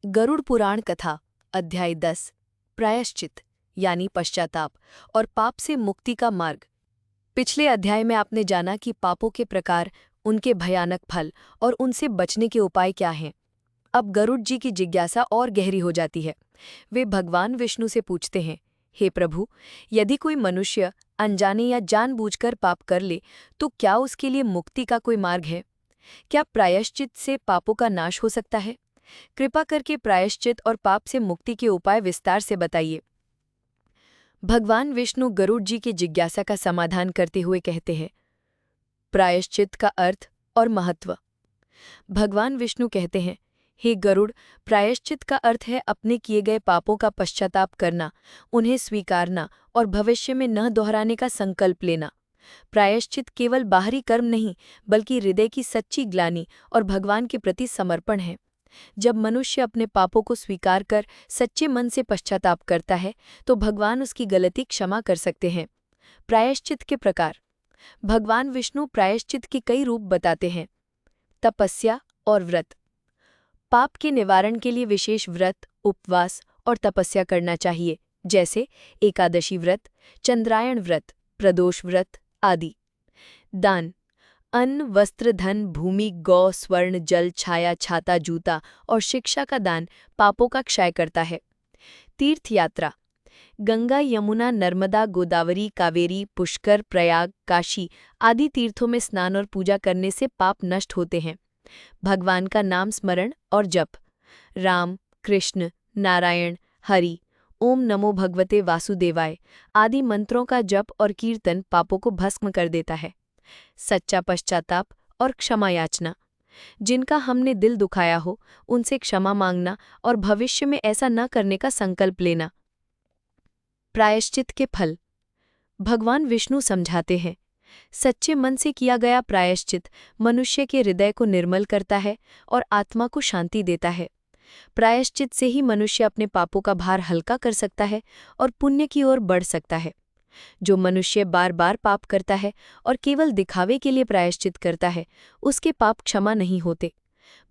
गरुड़ पुराण कथा अध्याय 10 प्रायश्चित यानी पश्चाताप और पाप से मुक्ति का मार्ग। पिछले अध्याय में आपने जाना कि पापों के प्रकार, उनके भयानक फल और उनसे बचने के उपाय क्या हैं। अब गरुड़ जी की जिज्ञासा और गहरी हो जाती है। वे भगवान विष्णु से पूछते हैं, हे प्रभु, यदि कोई मनुष्य अनजाने या जानबूझकर पाप कर ले तो क्या उसके लिए मुक्ति का कोई मार्ग है? क्या प्रायश्चित से पापों का नाश हो सकता है? कृपा करके प्रायश्चित और पाप से मुक्ति के उपाय विस्तार से बताइए। भगवान विष्णु गरुड़ जी की जिज्ञासा का समाधान करते हुए कहते हैं, प्रायश्चित का अर्थ और महत्व। भगवान विष्णु कहते हैं, हे गरुड़, प्रायश्चित का अर्थ है अपने किए गए पापों का पश्चाताप करना, उन्हें स्वीकारना और भविष्य में न दोहराने का संकल्प लेना। प्रायश्चित केवल बाहरी कर्म नहीं, बल्कि हृदय की सच्ची ग्लानि और भगवान के प्रति समर्पण है। जब मनुष्य अपने पापों को स्वीकार कर सच्चे मन से पश्चाताप करता है तो भगवान उसकी गलती क्षमा कर सकते हैं। प्रायश्चित के प्रकार। भगवान विष्णु प्रायश्चित के कई रूप बताते हैं। तपस्या और व्रत। पाप के निवारण के लिए विशेष व्रत, उपवास और तपस्या करना चाहिए, जैसे एकादशी व्रत, चंद्रायण व्रत, प्रदोष व्रत आदि। दान। अन्न, वस्त्र, धन, भूमि, गौ, स्वर्ण, जल, छाया, छाता, जूता और शिक्षा का दान पापों का क्षय करता है। तीर्थ यात्रा। गंगा, यमुना, नर्मदा, गोदावरी, कावेरी, पुष्कर, प्रयाग, काशी आदि तीर्थों में स्नान और पूजा करने से पाप नष्ट होते हैं। भगवान का नाम स्मरण और जप। राम, कृष्ण, नारायण, हरि, ओम नमो भगवते वासुदेवाय आदि मंत्रों का जप और कीर्तन पापों को भस्म कर देता है। सच्चा पश्चाताप और क्षमा याचना। जिनका हमने दिल दुखाया हो उनसे क्षमा मांगना और भविष्य में ऐसा न करने का संकल्प लेना। प्रायश्चित के फल। भगवान विष्णु समझाते हैं, सच्चे मन से किया गया प्रायश्चित मनुष्य के हृदय को निर्मल करता है और आत्मा को शांति देता है। प्रायश्चित से ही मनुष्य अपने पापों का भार हल्का कर सकता है और पुण्य की ओर बढ़ सकता है। जो मनुष्य बार बार पाप करता है और केवल दिखावे के लिए प्रायश्चित करता है, उसके पाप क्षमा नहीं होते।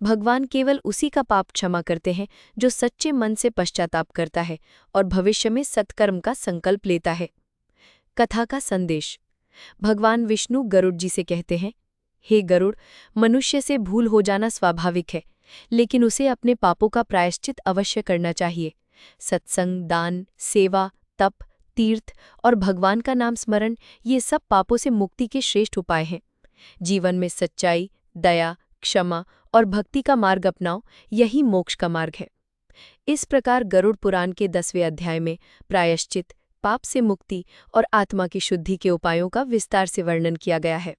भगवान केवल उसी का पाप क्षमा करते हैं जो सच्चे मन से पश्चाताप करता है और भविष्य में सत्कर्म का संकल्प लेता है। कथा का संदेश। भगवान विष्णु गरुड़ जी से कहते हैं, हे गरुड़, मनुष्य से भूल हो जाना स्वाभाविक है, लेकिन उसे अपने पापों का प्रायश्चित अवश्य करना चाहिए। सत्संग, दान, सेवा, तप, तीर्थ और भगवान का नाम स्मरण, ये सब पापों से मुक्ति के श्रेष्ठ उपाय हैं। जीवन में सच्चाई, दया, क्षमा और भक्ति का मार्ग अपनाओ, यही मोक्ष का मार्ग है। इस प्रकार गरुड़ पुराण के 10वें अध्याय में प्रायश्चित, पाप से मुक्ति और आत्मा की शुद्धि के उपायों का विस्तार से वर्णन किया गया है।